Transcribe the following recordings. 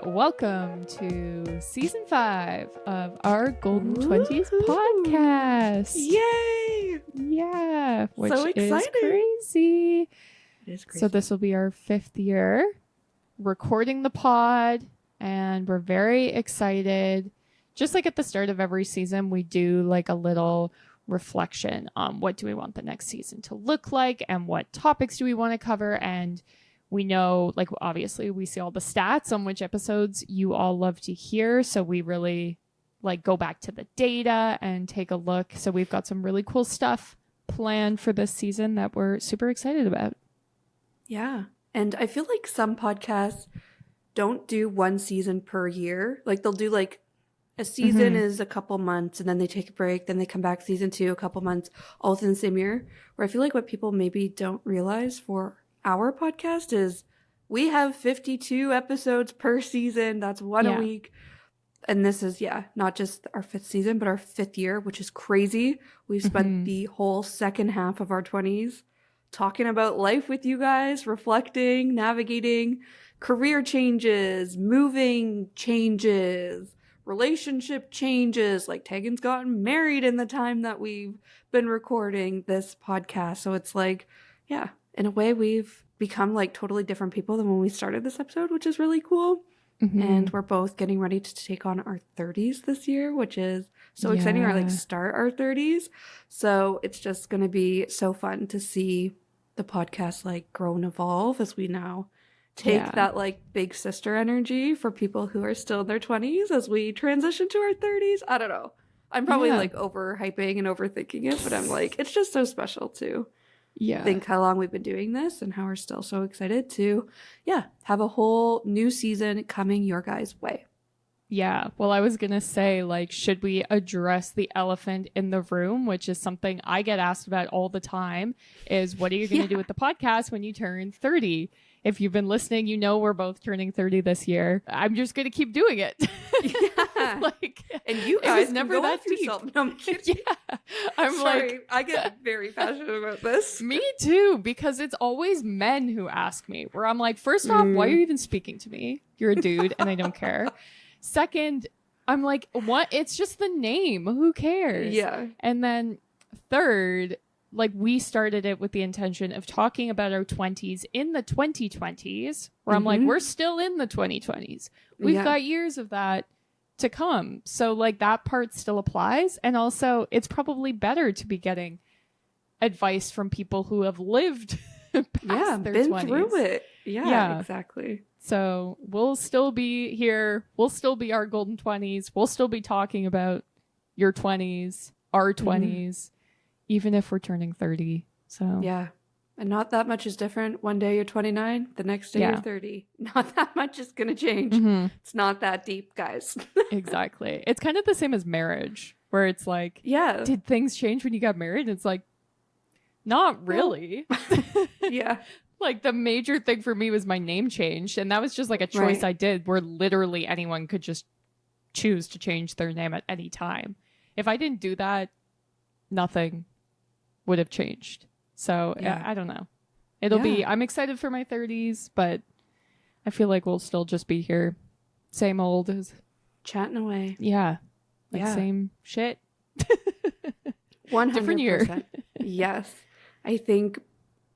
welcome to season 5 of our Golden 20s podcast. Yay! Yeah, which So is exciting. crazy. It is crazy. So this will be our 5th year recording the pod, and we're very excited. Just like at the start of every season, we do like a little reflection on what do we want the next season to look like and what topics do we want to cover. And we know, like, obviously we see all the stats on which episodes you all love to hear. So we really like go back to the data and take a look. So we've got some really cool stuff planned for this season that we're super excited about. Yeah. And I feel like some podcasts don't do one season per year. Like they'll do like a season is a couple months and then they take a break. Then they come back season 2, a couple months, all within the same year. Where I feel like what people maybe don't realize for our podcast is we have 52 episodes per season. That's one a week. And this is, not just our 5th season, but our 5th year, which is crazy. We've spent the whole second half of our 20s talking about life with you guys, reflecting, navigating career changes, moving changes, relationship changes. Like Tegan's gotten married in the time that we've been recording this podcast. So it's like, in a way, we've become like totally different people than when we started this episode, which is really cool. And we're both getting ready to take on our 30s this year, which is so exciting. Or like start our 30s. So it's just going to be so fun to see the podcast like grow and evolve as we now take that like big sister energy for people who are still in their 20s as we transition to our 30s. I don't know. I'm probably like overhyping and overthinking it, but I'm like, it's just so special to think how long we've been doing this and how we're still so excited to, have a whole new season coming your guys' way. Yeah. Well, I was going to say, like, should we address the elephant in the room, which is something I get asked about all the time, is what are you going to do with the podcast when you turn 30? If you've been listening, you know we're both turning 30 this year. I'm just going to keep doing it. Like, and you guys never that deep. No, I'm kidding. I'm Sorry, like, I get very passionate about this. Me too, because it's always men who ask me, where I'm like, first off, why are you even speaking to me? You're a dude and I don't care. Second, I'm like, what? It's just the name. Who cares? Yeah. And then third, like, we started it with the intention of talking about our 20s in the 2020s, where I'm like, we're still in the 2020s. We've got years of that to come. So, like, that part still applies. And also, it's probably better to be getting advice from people who have lived past their been 20s. Through it. Yeah, exactly. So we'll still be here. We'll still be our golden 20s. We'll still be talking about your 20s, our 20s, even if we're turning 30. So yeah. And not that much is different. One day you're 29, the next day you're 30. Not that much is going to change. It's not that deep, guys. Exactly. It's kind of the same as marriage, where it's like, did things change when you got married? It's like, not really. Like, the major thing for me was my name changed, and that was just like a choice I did, where literally anyone could just choose to change their name at any time. If I didn't do that, nothing would have changed. So I don't know. It'll be, I'm excited for my 30s, but I feel like we'll still just be here. Same old as chatting away. Yeah. Like same shit. 100%. Different year. Yes. I think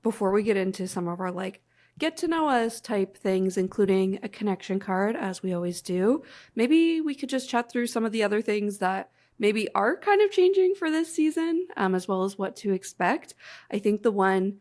before we get into some of our like get to know us type things, including a connection card, as we always do, maybe we could just chat through some of the other things that maybe are kind of changing for this season, as well as what to expect. I think the one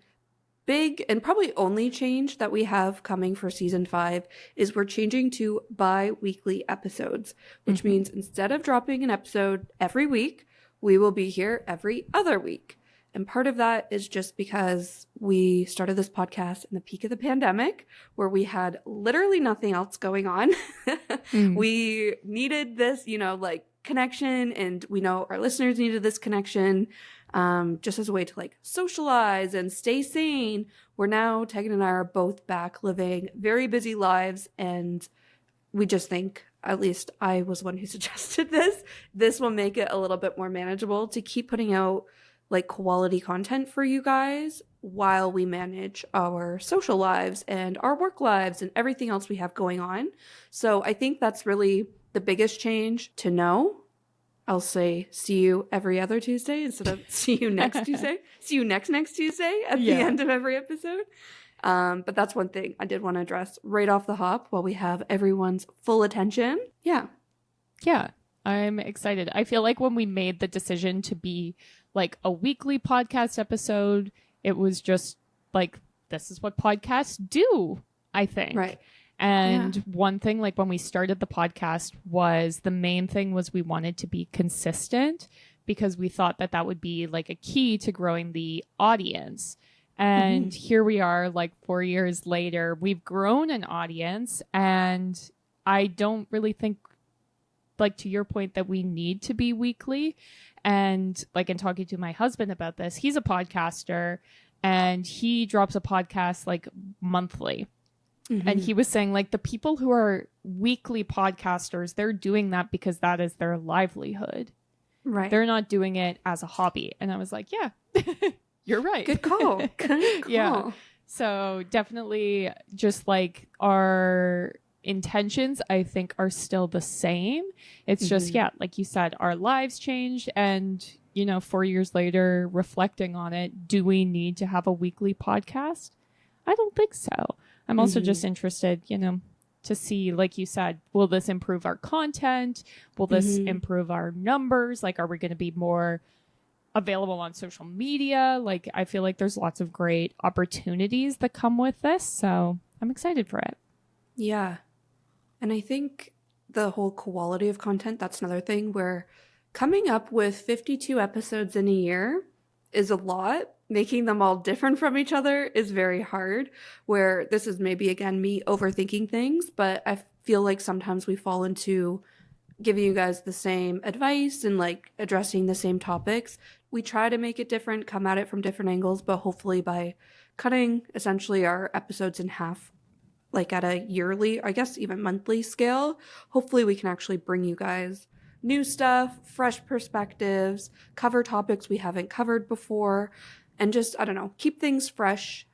big and probably only change that we have coming for season 5 is we're changing to bi-weekly episodes, which means instead of dropping an episode every week, we will be here every other week. And part of that is just because we started this podcast in the peak of the pandemic, where we had literally nothing else going on. We needed this, like connection, and we know our listeners needed this connection, just as a way to like socialize and stay sane. We're now, Tegan and I are both back living very busy lives, and we just think, at least I was one who suggested this will make it a little bit more manageable to keep putting out like quality content for you guys while we manage our social lives and our work lives and everything else we have going on. So I think that's really the biggest change to know. I'll say see you every other Tuesday instead of see you next Tuesday. See you next Tuesday at the end of every episode. But that's one thing I did want to address right off the hop while we have everyone's full attention. Yeah. Yeah, I'm excited. I feel like when we made the decision to be like a weekly podcast episode, it was just like, this is what podcasts do, I think. Right. And one thing, like when we started the podcast, was the main thing was we wanted to be consistent because we thought that that would be like a key to growing the audience. And here we are, like 4 years later, we've grown an audience, and I don't really think, like to your point, that we need to be weekly. And like in talking to my husband about this, he's a podcaster and he drops a podcast like monthly. And he was saying like the people who are weekly podcasters, they're doing that because that is their livelihood. Right. They're not doing it as a hobby. And I was like, yeah, you're right. Good call. Good call. Yeah. So definitely just like our intentions, I think, are still the same. It's just, like you said, our lives changed. And, 4 years later, reflecting on it, do we need to have a weekly podcast? I don't think so. I'm also just interested, to see, like you said, will this improve our content? Will this improve our numbers? Like, are we going to be more available on social media? Like, I feel like there's lots of great opportunities that come with this. So I'm excited for it. Yeah. And I think the whole quality of content, that's another thing where coming up with 52 episodes in a year is a lot. Making them all different from each other is very hard, where this is maybe, again, me overthinking things, but I feel like sometimes we fall into giving you guys the same advice and like addressing the same topics. We try to make it different, come at it from different angles, but hopefully by cutting essentially our episodes in half, like at a yearly, I guess even monthly scale, hopefully we can actually bring you guys new stuff, fresh perspectives, cover topics we haven't covered before, and just, I don't know, keep things fresh,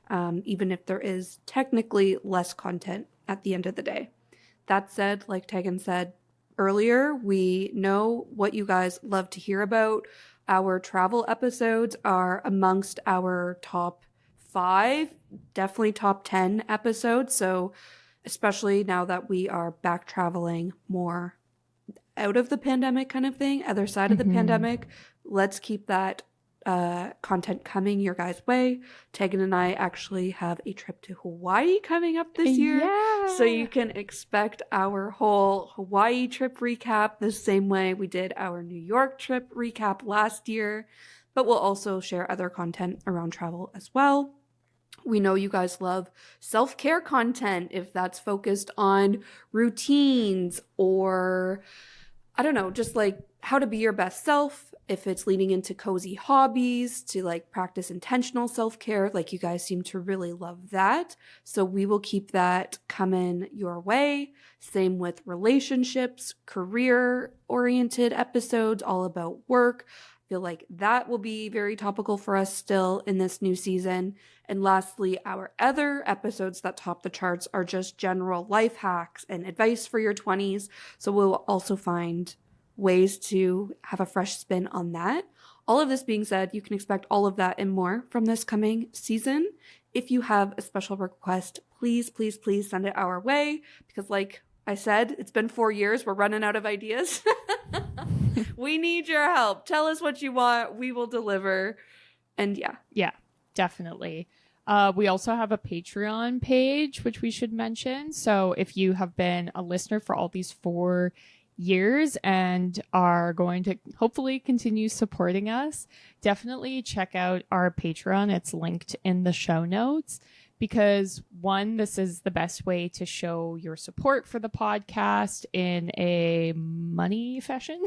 even if there is technically less content at the end of the day. That said, like Tegan said earlier, we know what you guys love to hear about. Our travel episodes are amongst our top 5, definitely top 10 episodes. So especially now that we are back traveling more out of the pandemic kind of thing, other side of the pandemic, let's keep that content coming your guys' way. Tegan and I actually have a trip to Hawaii coming up this year. So you can expect our whole Hawaii trip recap the same way we did our New York trip recap last year. But we'll also share other content around travel as well. We know you guys love self-care content, if that's focused on routines or, I don't know, just like how to be your best self. If it's leading into cozy hobbies, to like practice intentional self-care, like you guys seem to really love that. So we will keep that coming your way. Same with relationships, career-oriented episodes, all about work. I feel like that will be very topical for us still in this new season. And lastly, our other episodes that top the charts are just general life hacks and advice for your 20s. So we'll also find ways to have a fresh spin on that. All of this being said, you can expect all of that and more from this coming season. If you have a special request, please, please, please send it our way, because like I said, it's been 4 years. We're running out of ideas. We need your help. Tell us what you want. We will deliver. And yeah, definitely. We also have a Patreon page, which we should mention. So if you have been a listener for all these 4 years and are going to hopefully continue supporting us, definitely check out our Patreon. It's linked in the show notes, because one, this is the best way to show your support for the podcast in a money fashion.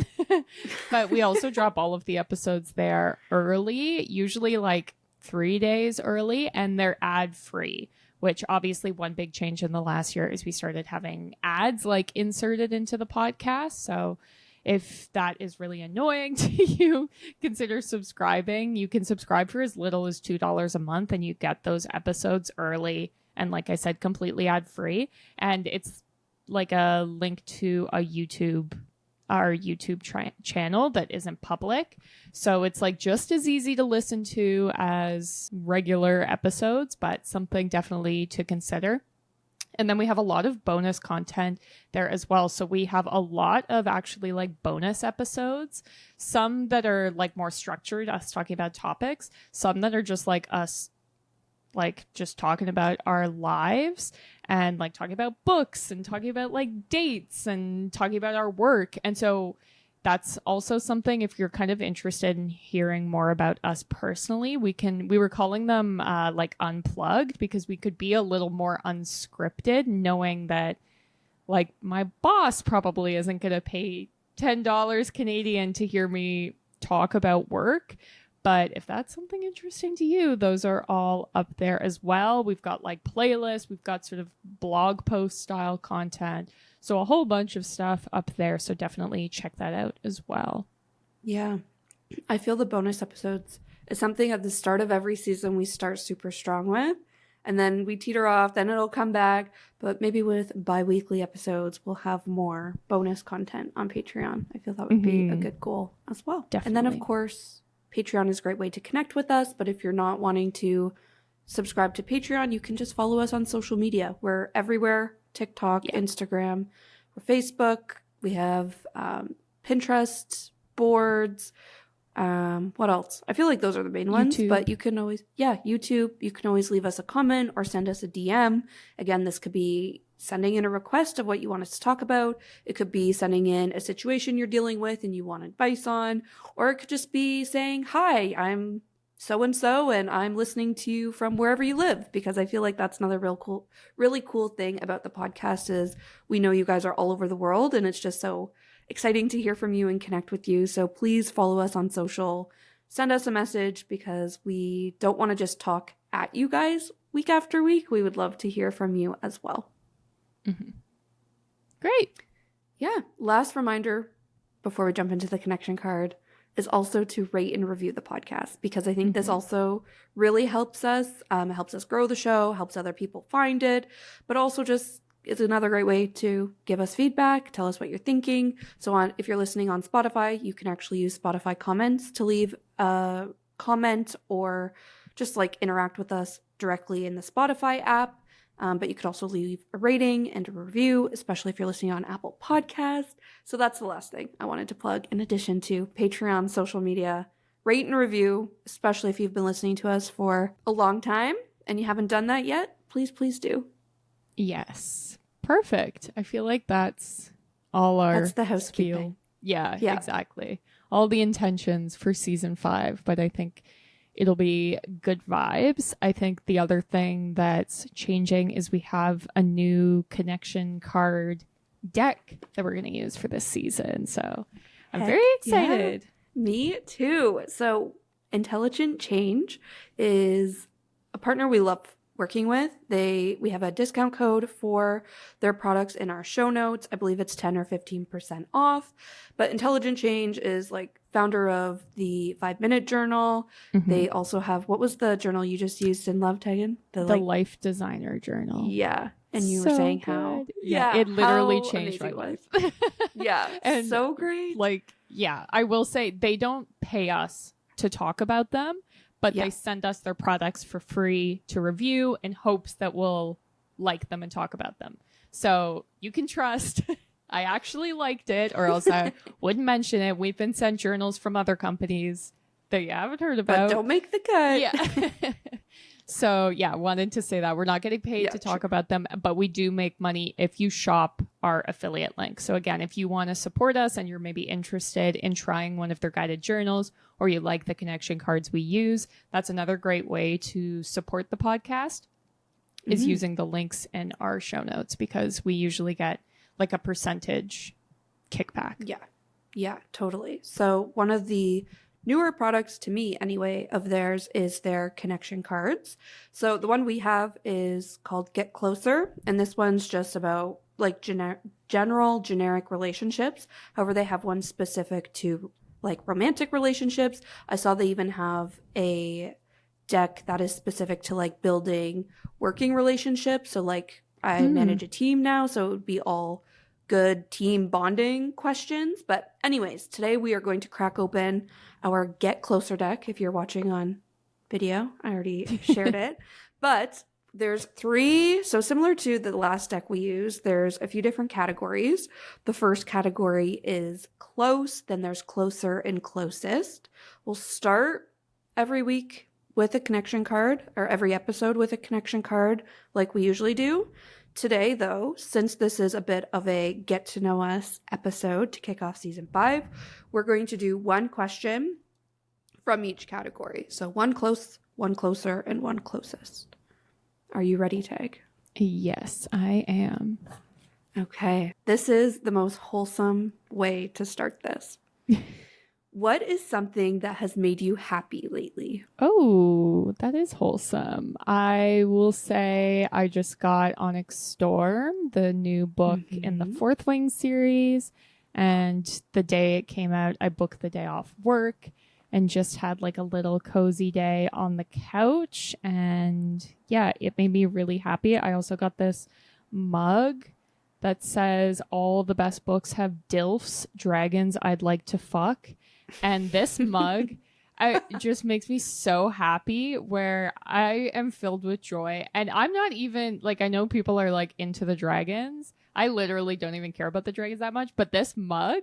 But we also drop all of the episodes there early, usually like 3 days early, and they're ad free. Which obviously one big change in the last year is we started having ads like inserted into the podcast. So If that is really annoying to you, consider subscribing. You can subscribe for as little as $2 a month and you get those episodes early. And like I said, completely ad free. And it's like a link to our YouTube channel that isn't public. So it's like just as easy to listen to as regular episodes, but something definitely to consider. And then we have a lot of bonus content there as well. So we have a lot of actually like bonus episodes, some that are like more structured, us talking about topics, some that are just like us like just talking about our lives and like talking about books and talking about like dates and talking about our work. And so that's also something, if you're kind of interested in hearing more about us personally, we were calling them like unplugged, because we could be a little more unscripted, knowing that like my boss probably isn't going to pay $10 Canadian to hear me talk about work. But if that's something interesting to you, those are all up there as well. We've got like playlists, we've got sort of blog post style content. So a whole bunch of stuff up there. So definitely check that out as well. Yeah. I feel the bonus episodes is something at the start of every season we start super strong with. And then we teeter off, then it'll come back. But maybe with bi-weekly episodes, we'll have more bonus content on Patreon. I feel that would be a good goal as well. Definitely. And then, of course, Patreon is a great way to connect with us. But if you're not wanting to subscribe to Patreon, you can just follow us on social media. We're everywhere. TikTok, Instagram, or Facebook. We have Pinterest, boards. What else? I feel like those are the main ones, but you can always, YouTube. You can always leave us a comment or send us a DM. Again, this could be sending in a request of what you want us to talk about. It could be sending in a situation you're dealing with and you want advice on, or it could just be saying, hi, I'm so-and-so, and I'm listening to you from wherever you live, because I feel like that's another really cool thing about the podcast is we know you guys are all over the world, and it's just so exciting to hear from you and connect with you. So please follow us on social, send us a message, because we don't want to just talk at you guys week after week. We would love to hear from you as well. Mm-hmm. Great. Yeah. Last reminder before we jump into the connection card is also to rate and review the podcast, because I think this also really helps us. It helps us grow the show, helps other people find it, but also just is another great way to give us feedback, tell us what you're thinking. So if you're listening on Spotify, you can actually use Spotify comments to leave a comment or just like interact with us directly in the Spotify app. But you could also leave a rating and a review, especially if you're listening on Apple Podcasts. So that's the last thing I wanted to plug, in addition to Patreon, social media. Rate and review, especially if you've been listening to us for a long time and you haven't done that yet. Please do. Yes. Perfect. I feel like that's all our That's the housekeeping. Yeah, exactly. All the intentions for season 5, but I think it'll be good vibes. I think the other thing that's changing is we have a new connection card deck that we're going to use for this season. So I'm very excited. Yeah. Me too. So Intelligent Change is a partner we love working with. We have a discount code for their products in our show notes. I believe it's 10 or 15% off. But Intelligent Change is like founder of the 5-Minute Journal. They also have, what was the journal you just used in Love, Tegan? The Life Designer Journal. Yeah. And you were saying how it literally changed my life. Yeah. And so great. Like, yeah, I will say they don't pay us to talk about them, but they send us their products for free to review in hopes that we'll like them and talk about them. So you can trust I actually liked it, or else I wouldn't mention it. We've been sent journals from other companies that you haven't heard about. But don't make the cut. Yeah. So yeah, wanted to say that we're not getting paid to talk about them, but we do make money if you shop our affiliate link. So again, if you want to support us and you're maybe interested in trying one of their guided journals, or you like the connection cards we use, that's another great way to support the podcast is using the links in our show notes, because we usually get like a percentage kickback. Yeah, totally. So one of the newer products, to me anyway, of theirs is their connection cards. So the one we have is called Get Closer, and this one's just about like general, generic relationships. However, they have one specific to like romantic relationships. I saw they even have a deck that is specific to like building working relationships. So like I manage a team now, so it would be all good team bonding questions. But anyways, today we are going to crack open our Get Closer deck. If you're watching on video, I already shared it. But there's 3, so similar to the last deck we used, there's a few different categories. The first category is close, then there's closer and closest. We'll start every week with a connection card, or every episode with a connection card like we usually do. Today, though, since this is a bit of a get to know us episode to kick off season 5, we're going to do one question from each category. So one close, one closer, and one closest. Are you ready, Tag? Yes, I am. Okay. This is the most wholesome way to start this. What is something that has made you happy lately? Oh, that is wholesome. I will say I just got Onyx Storm, the new book in the Fourth Wing series. And the day it came out, I booked the day off work and just had like a little cozy day on the couch. And yeah, it made me really happy. I also got this mug that says all the best books have DILFs, dragons I'd like to fuck. And this mug it just makes me so happy, where I am filled with joy. And I'm not even like, I know people are like into the dragons. I literally don't even care about the dragons that much. But this mug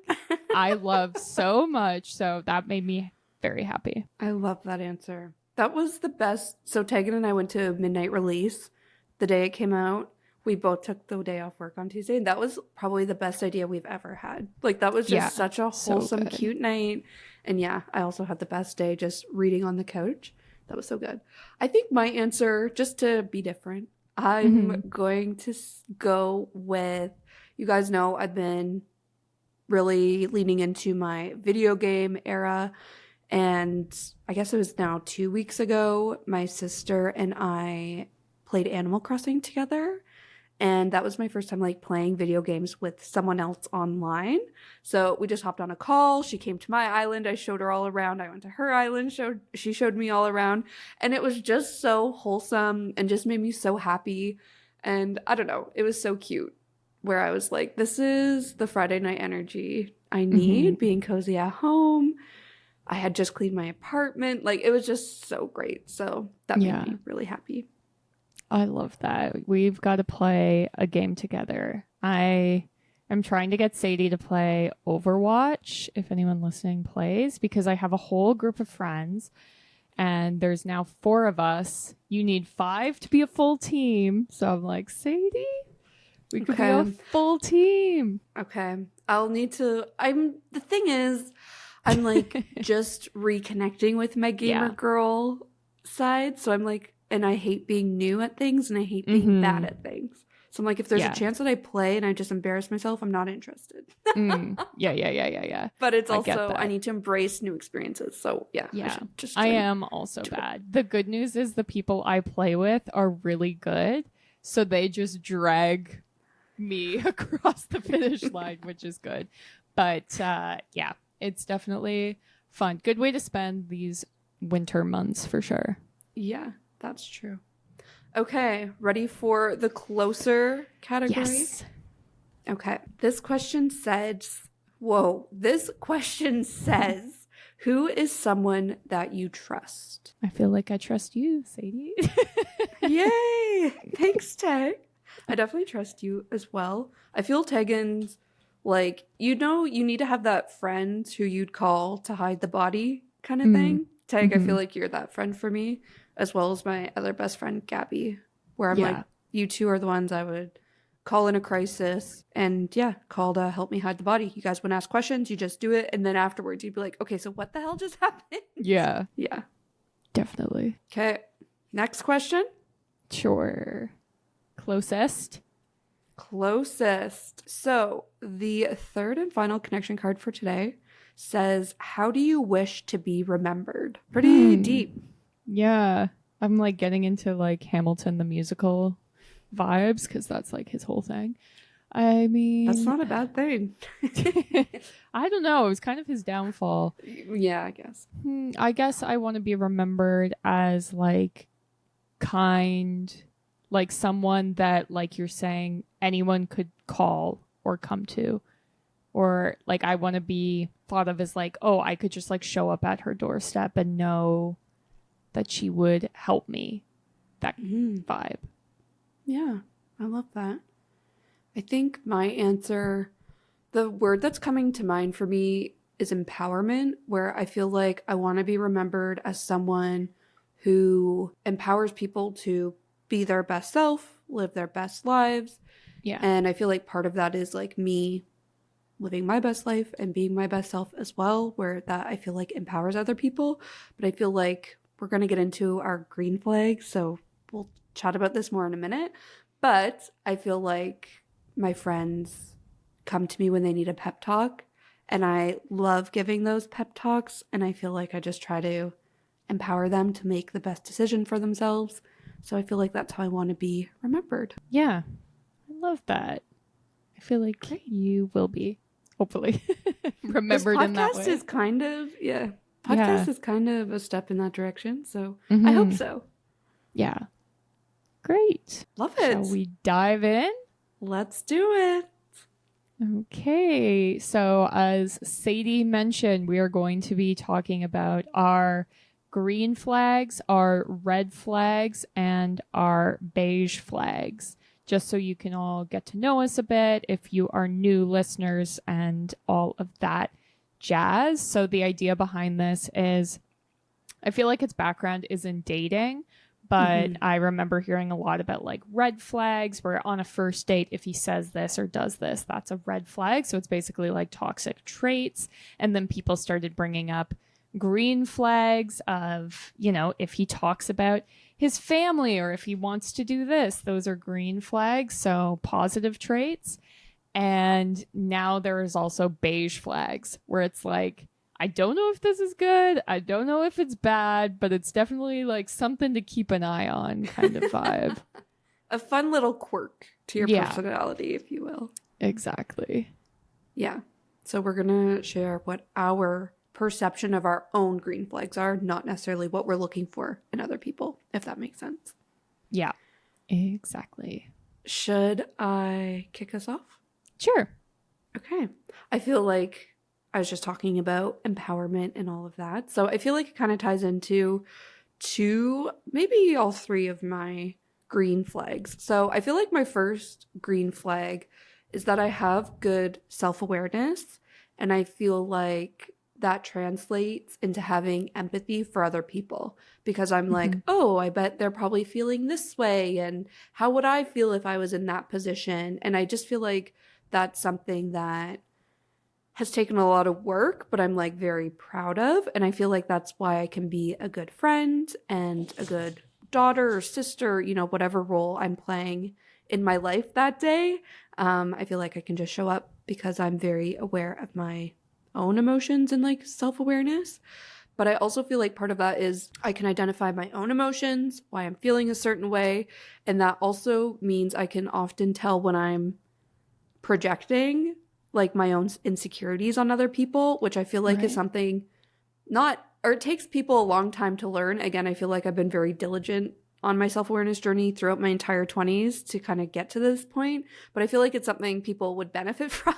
I love so much. So that made me very happy. I love that answer. That was the best. So Tegan and I went to midnight release the day it came out. We both took the day off work on Tuesday, and that was probably the best idea we've ever had. Like, that was just such a wholesome, cute night. And yeah, I also had the best day just reading on the couch. That was so good. I think my answer, just to be different, I'm going to go with, you guys know I've been really leaning into my video game era. And I guess it was now 2 weeks ago, my sister and I played Animal Crossing together. And that was my first time like playing video games with someone else online. So we just hopped on a call. She came to my island. I showed her all around. I went to her island. She showed me all around. And it was just so wholesome and just made me so happy. And I don't know, it was so cute, where I was like, this is the Friday night energy I need, being cozy at home. I had just cleaned my apartment. Like, it was just so great. So that made me really happy. I love that. We've got to play a game together. I am trying to get Sadie to play Overwatch, if anyone listening plays, because I have a whole group of friends and there's now 4 of us. You need 5 to be a full team. So I'm like, Sadie, we could be a full team. Okay. I'll need to, the thing is, I'm like just reconnecting with my gamer girl side. So I'm like, and I hate being new at things, and I hate being bad at things. So I'm like, if there's a chance that I play and I just embarrass myself, I'm not interested. Yeah. But it's also, I need to embrace new experiences. So yeah. I am also bad. The good news is the people I play with are really good. So they just drag me across the finish line, which is good. But yeah, it's definitely fun. Good way to spend these winter months for sure. Yeah. That's true. Okay, ready for the closer category? Yes. Okay, this question says, who is someone that you trust? I feel like I trust you, Sadie. Yay! Thanks, Tag. I definitely trust you as well. I feel Tegan's, like, you need to have that friend who you'd call to hide the body kind of thing. Tag, I feel like you're that friend for me, as well as my other best friend, Gabby, where I'm like, you two are the ones I would call in a crisis and call to help me hide the body. You guys wouldn't ask questions, you just do it. And then afterwards you'd be like, okay, so what the hell just happened? Yeah. Yeah. Definitely. Okay. Next question. Sure. Closest. So the third and final connection card for today says, how do you wish to be remembered? Pretty deep. Yeah. I'm like getting into like Hamilton the musical vibes, because that's like his whole thing. I mean, that's not a bad thing. I don't know. It was kind of his downfall. Yeah, I guess. I guess I want to be remembered as like kind, like someone that, like you're saying, anyone could call or come to. Or like I want to be thought of as like, oh, I could just like show up at her doorstep and know that she would help me. That vibe. Yeah, I love that. I think my answer, the word that's coming to mind for me is empowerment, where I feel like I want to be remembered as someone who empowers people to be their best self, live their best lives. Yeah. And I feel like part of that is like me living my best life and being my best self as well, where that I feel like empowers other people. But I feel like we're going to get into our green flags, so we'll chat about this more in a minute. But I feel like my friends come to me when they need a pep talk, and I love giving those pep talks, and I feel like I just try to empower them to make the best decision for themselves. So I feel like that's how I want to be remembered. Yeah, I love that. I feel like you will be, hopefully, remembered in that way. Podcast is kind of, podcast is kind of a step in that direction. So I hope so. Yeah. Great. Love it. Shall we dive in? Let's do it. Okay. So as Sadie mentioned, we are going to be talking about our green flags, our red flags, and our beige flags, just so you can all get to know us a bit if you are new listeners and all of that jazz. So the idea behind this is, I feel like its background is in dating, but I remember hearing a lot about like red flags, where on a first date, if he says this or does this, that's a red flag. So it's basically like toxic traits. And then people started bringing up green flags of, you know, if he talks about his family or if he wants to do this, those are green flags. So positive traits. And now there is also beige flags, where it's like, I don't know if this is good. I don't know if it's bad, but it's definitely like something to keep an eye on kind of vibe. A fun little quirk to your personality, if you will. Exactly. Yeah. So we're going to share what our perception of our own green flags are, not necessarily what we're looking for in other people, if that makes sense. Yeah, exactly. Should I kick us off? Sure. Okay. I feel like I was just talking about empowerment and all of that. So I feel like it kind of ties into two, maybe all three of my green flags. So I feel like my first green flag is that I have good self-awareness, and I feel like that translates into having empathy for other people, because I'm like, oh, I bet they're probably feeling this way, and how would I feel if I was in that position? And I just feel like that's something that has taken a lot of work, but I'm like very proud of. And I feel like that's why I can be a good friend and a good daughter or sister, you know, whatever role I'm playing in my life that day. I feel like I can just show up because I'm very aware of my own emotions and like self-awareness. But I also feel like part of that is I can identify my own emotions, why I'm feeling a certain way. And that also means I can often tell when I'm projecting like my own insecurities on other people, which I feel like is something it takes people a long time to learn. Again, I feel like I've been very diligent on my self-awareness journey throughout my entire 20s to kind of get to this point, but I feel like it's something people would benefit from.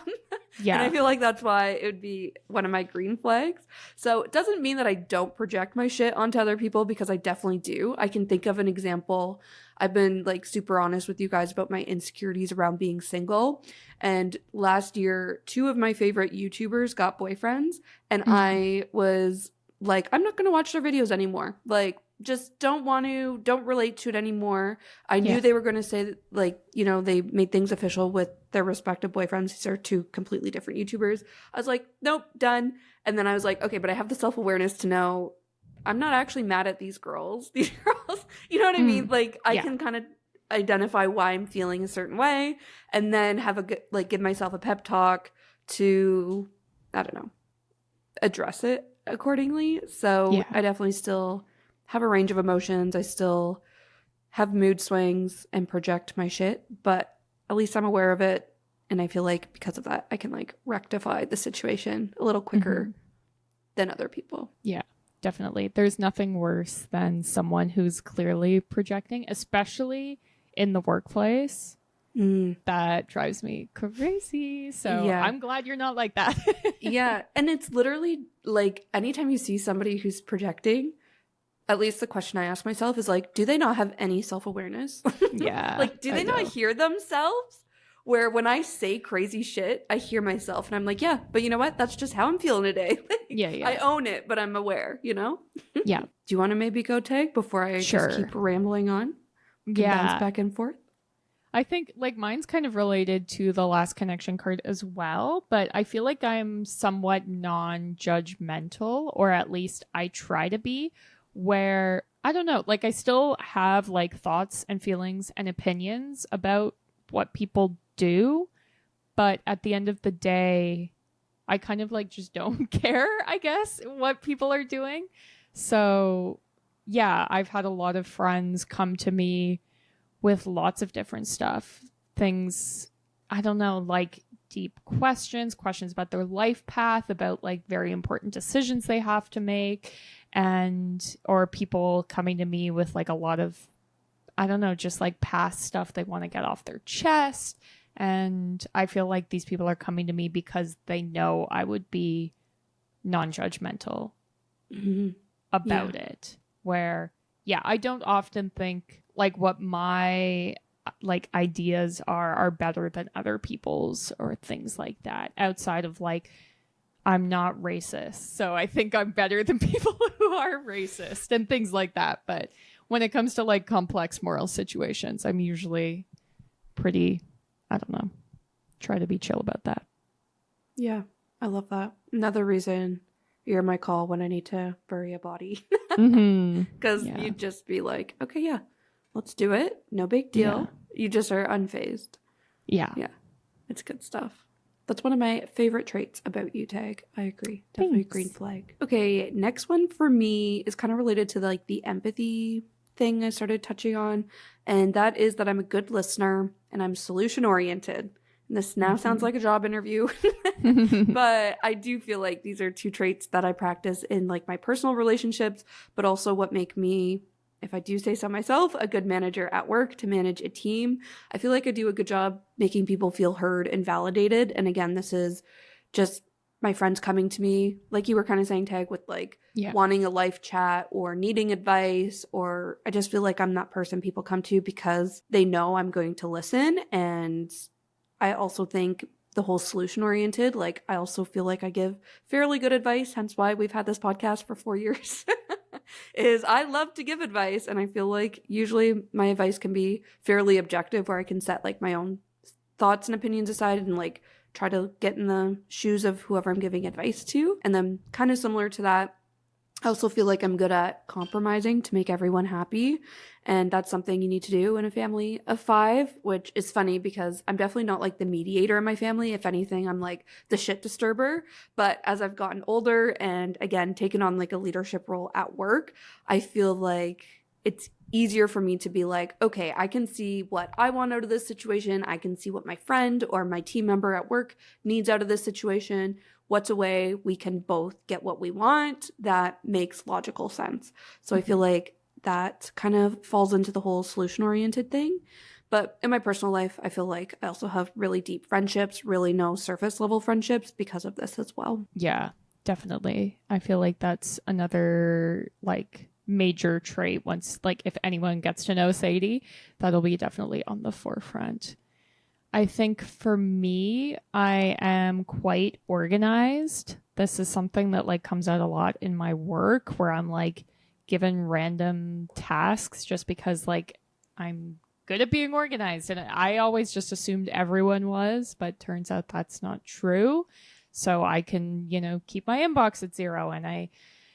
Yeah. And I feel like that's why it would be one of my green flags. So it doesn't mean that I don't project my shit onto other people, because I definitely do. I can think of an example. I've been like super honest with you guys about my insecurities around being single. And last year, 2 of my favorite YouTubers got boyfriends, and I was like, I'm not going to watch their videos anymore. Like, just don't relate to it anymore. I knew they were going to say that, like, you know, they made things official with their respective boyfriends. These are 2 completely different YouTubers. I was like, nope, done. And then I was like, okay, but I have the self-awareness to know I'm not actually mad at these girls. These girls, you know what I mean? Like, I can kind of identify why I'm feeling a certain way, and then have a good, like, give myself a pep talk to, I don't know, address it accordingly. So I definitely still have a range of emotions. I still have mood swings and project my shit, but at least I'm aware of it, And I feel like because of that, I can like rectify the situation a little quicker than other people. Yeah, definitely. There's nothing worse than someone who's clearly projecting, especially in the workplace. That drives me crazy. So yeah. I'm glad you're not like that. Yeah. And it's literally like anytime you see somebody who's projecting, at least the question I ask myself is like, do they not have any self-awareness? Yeah. Like, do they not hear themselves? Where when I say crazy shit, I hear myself and I'm like, yeah, but you know what? That's just how I'm feeling today. Like, yeah. I own it, but I'm aware, you know? Yeah. Do you want to maybe go tag before I just keep rambling on? Bounce back and forth. I think like mine's kind of related to the last connection card as well, but I feel like I'm somewhat non-judgmental, or at least I try to be, where I don't know, like I still have like thoughts and feelings and opinions about what people do, but at the end of the day, I kind of like just don't care, I guess, what people are doing. So yeah, I've had a lot of friends come to me with lots of different stuff. Things, I don't know, like deep questions about their life path, about like very important decisions they have to make, or people coming to me with like a lot of, I don't know, just like past stuff they want to get off their chest. And I feel like these people are coming to me because they know I would be non-judgmental about it. Where, yeah, I don't often think like what my like ideas are better than other people's or things like that, outside of like, I'm not racist, so I think I'm better than people who are racist and things like that. But when it comes to like complex moral situations, I'm usually pretty, I don't know, try to be chill about that. Yeah, I love that. Another reason you're my call when I need to bury a body. Because you'd just be like, okay, yeah, let's do it. No big deal. Yeah. You just are unfazed. Yeah. Yeah. It's good stuff. That's one of my favorite traits about you, Tag. I agree. Definitely a green flag. Okay, next one for me is kind of related to like the empathy thing I started touching on. And that is that I'm a good listener and I'm solution oriented. And this now sounds like a job interview. But I do feel like these are two traits that I practice in like my personal relationships, but also what make me, if I do say so myself, a good manager at work to manage a team. I feel like I do a good job making people feel heard and validated. And again, this is just my friends coming to me, like you were kind of saying, Tag, with like wanting a life chat or needing advice, or I just feel like I'm that person people come to because they know I'm going to listen. And I also think the whole solution oriented, like I also feel like I give fairly good advice, hence why we've had this podcast for 4 years. Is I love to give advice, and I feel like usually my advice can be fairly objective, where I can set like my own thoughts and opinions aside and like try to get in the shoes of whoever I'm giving advice to. And then kind of similar to that, I also feel like I'm good at compromising to make everyone happy. And that's something you need to do in a family of 5, which is funny because I'm definitely not like the mediator in my family. If anything, I'm like the shit disturber. But as I've gotten older and again, taken on like a leadership role at work, I feel like it's easier for me to be like, okay, I can see what I want out of this situation. I can see what my friend or my team member at work needs out of this situation. What's a way we can both get what we want that makes logical sense? So I feel like that kind of falls into the whole solution-oriented thing. But in my personal life, I feel like I also have really deep friendships, really no surface level friendships because of this as well. Yeah, definitely. I feel like that's another like major trait. Once, like if anyone gets to know Sadie, that'll be definitely on the forefront. I think for me, I am quite organized. This is something that like comes out a lot in my work, where I'm like given random tasks just because like I'm good at being organized. And I always just assumed everyone was, but turns out that's not true. So I can, keep my inbox at 0 and I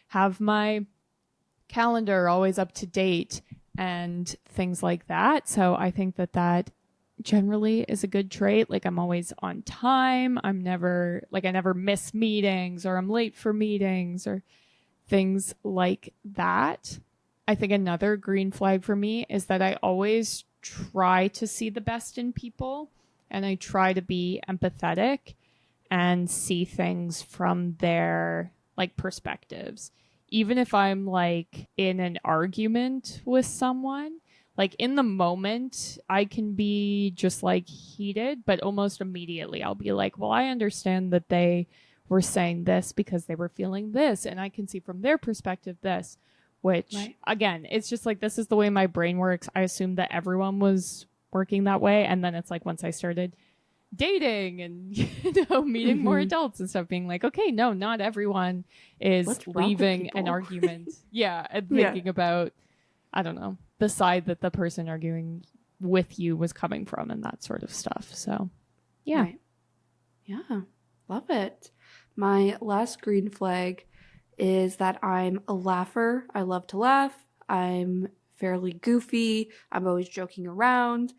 have my calendar always up to date and things like that. So I think that generally is a good trait. Like I'm always on time. I never miss meetings or I'm late for meetings or things like that. I think another green flag for me is that I always try to see the best in people and I try to be empathetic and see things from their like perspectives. Even if I'm like in an argument with someone, like in the moment, I can be just like heated, but almost immediately I'll be like, well, I understand that they were saying this because they were feeling this, and I can see from their perspective this, which again, it's just like, this is the way my brain works. I assumed that everyone was working that way. And then it's like, once I started dating and, meeting more adults and stuff, being like, okay, no, not everyone is leaving an argument. And thinking about, I don't know, the side that the person arguing with you was coming from and that sort of stuff. So, yeah. Yeah, love it. My last green flag is that I'm a laugher. I love to laugh. I'm fairly goofy. I'm always joking around.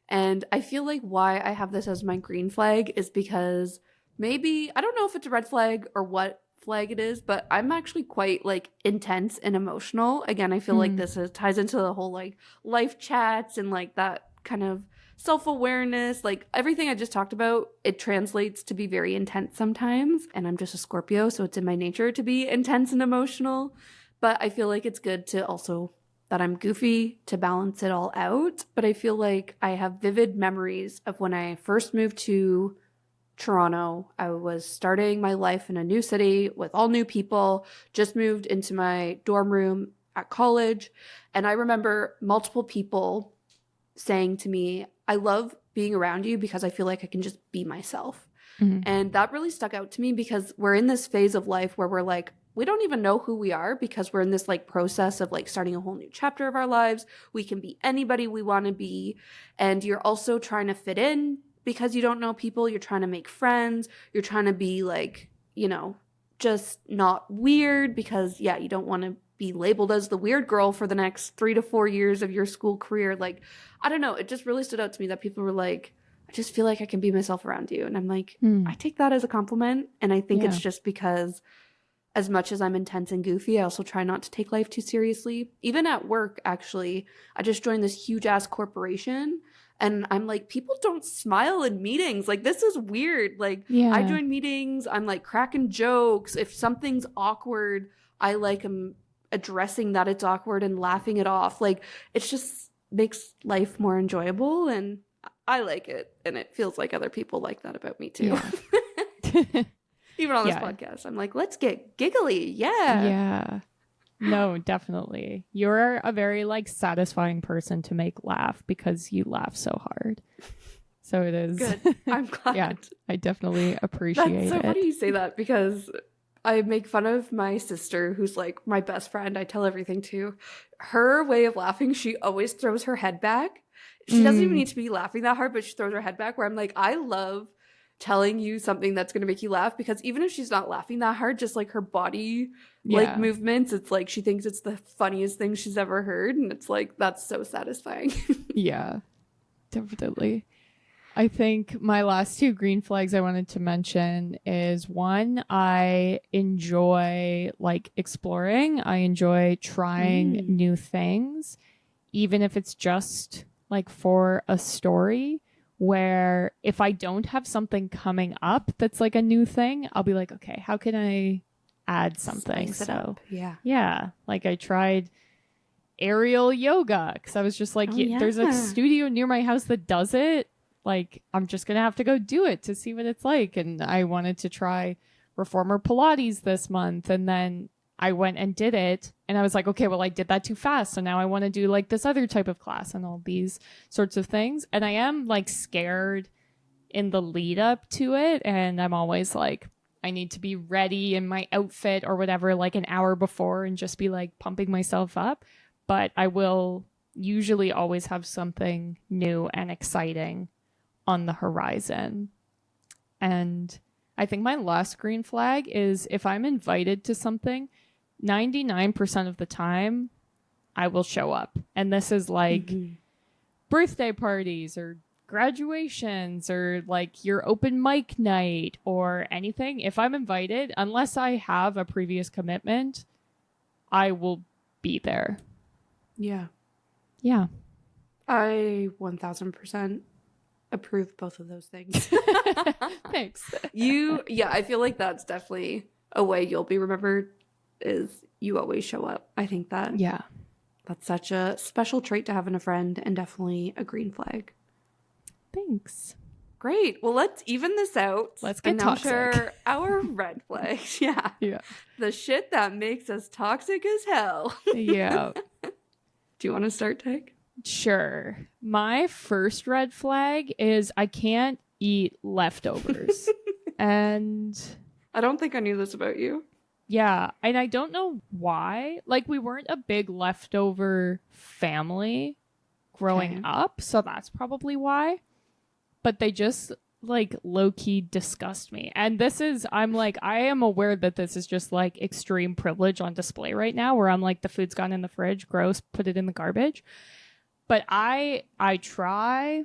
And I feel like why I have this as my green flag is because maybe, I don't know if it's a red flag or what flag it is, but I'm actually quite like intense and emotional. Again, I feel like this ties into the whole like life chats and like that kind of self-awareness, like everything I just talked about. It translates to be very intense sometimes, and I'm just a Scorpio, so it's in my nature to be intense and emotional. But I feel like it's good to also that I'm goofy to balance it all out. But I feel like I have vivid memories of when I first moved to Toronto. I was starting my life in a new city with all new people, just moved into my dorm room at college, and I remember multiple people saying to me, I love being around you because I feel like I can just be myself. And that really stuck out to me because we're in this phase of life where we're like, we don't even know who we are because we're in this like process of like starting a whole new chapter of our lives. We can be anybody we want to be. And you're also trying to fit in because you don't know people. You're trying to make friends. You're trying to be like, just not weird because, you don't want to be labeled as the weird girl for the next 3 to 4 years of your school career. Like, I don't know. It just really stood out to me that people were like, I just feel like I can be myself around you. And I'm like, I take that as a compliment. And I think it's just because as much as I'm intense and goofy, I also try not to take life too seriously. Even at work, actually, I just joined this huge ass corporation. And I'm like, people don't smile in meetings. Like, this is weird. Like, I join meetings, I'm like cracking jokes. If something's awkward, I like am addressing that it's awkward and laughing it off. Like, it just makes life more enjoyable. And I like it. And it feels like other people like that about me too. Yeah. Even on this podcast, I'm like, let's get giggly. Yeah. No, definitely. You're a very like satisfying person to make laugh because you laugh so hard. So it is. Good. I'm glad. Yeah, I definitely appreciate it. That's so funny you say that because I make fun of my sister, who's like my best friend. I tell everything to. Her way of laughing, she always throws her head back. She doesn't even need to be laughing that hard, but she throws her head back where I'm like, I love telling you something that's going to make you laugh because even if she's not laughing that hard, just like her body like movements, it's like she thinks it's the funniest thing she's ever heard, and it's like that's so satisfying. Yeah, definitely. I think my last 2 green flags I wanted to mention is one, I enjoy like exploring. I enjoy trying new things, even if it's just like for a story. Where if I don't have something coming up that's like a new thing, I'll be like, okay, how can I add something? So yeah, like I tried aerial yoga because I was just like, there's a studio near my house that does it. Like, I'm just gonna have to go do it to see what it's like. And I wanted to try reformer Pilates this month, and then I went and did it, and I was like, okay, well, I did that too fast. So now I want to do like this other type of class and all these sorts of things. And I am like scared in the lead up to it. And I'm always like, I need to be ready in my outfit or whatever, like an hour before and just be like pumping myself up. But I will usually always have something new and exciting on the horizon. And I think my last green flag is if I'm invited to something, 99% of the time I will show up. And this is like birthday parties or graduations or like your open mic night or anything. If I'm invited, unless I have a previous commitment, I will be there. Yeah. Yeah. I 1000% approve both of those things. Thanks. I feel like that's definitely a way you'll be remembered, is you always show up. I think that's such a special trait to have in a friend, and definitely a green flag. Thanks. Great. Well, let's even this out. Let's get toxic. Share our red flags. Yeah. The shit that makes us toxic as hell. Yeah. Do you want to start, Tig? Sure. My first red flag is I can't eat leftovers. And I don't think I knew this about you. Yeah. And I don't know why. Like, we weren't a big leftover family growing up. So that's probably why. But they just like low-key disgust me. And I'm like, I am aware that this is just like extreme privilege on display right now, where I'm like, the food's gone in the fridge, gross, put it in the garbage. But I try.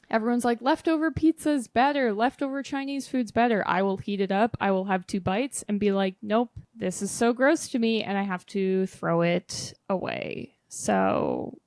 Everyone's like, leftover pizza's better, leftover Chinese food's better. I will heat it up, I will have 2 bites and be like, nope, this is so gross to me, and I have to throw it away. So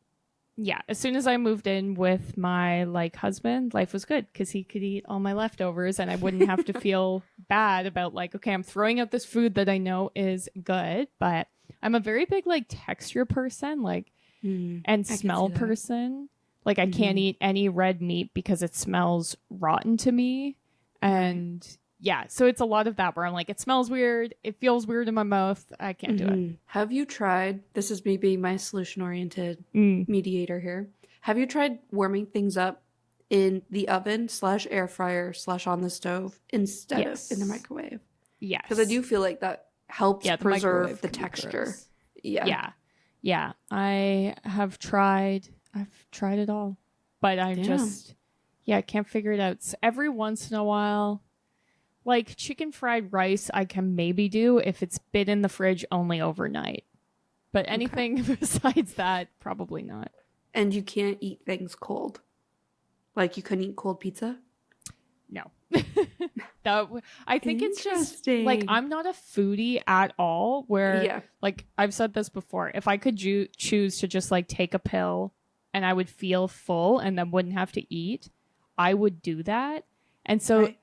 yeah, as soon as I moved in with my husband, life was good because he could eat all my leftovers and I wouldn't have to feel bad about okay, I'm throwing out this food that I know is good. But I'm a very big texture person, and smell person. I can't eat any red meat because it smells rotten to me. And yeah, so it's a lot of that where I'm like, it smells weird. It feels weird in my mouth. I can't do it. Have you tried, this is me being my solution-oriented mediator here. Have you tried warming things up in the oven / air fryer / on the stove instead of in the microwave? Yes. Because I do feel like that helps preserve the texture. Yeah. I have tried. I've tried it all. But I can't figure it out. So every once in a while, chicken fried rice I can maybe do if it's been in the fridge only overnight. But anything besides that, probably not. And you can't eat things cold? You couldn't eat cold pizza? No. I think it's just, I'm not a foodie at all, where, I've said this before. If I could choose to just, take a pill and I would feel full and then wouldn't have to eat, I would do that. And so...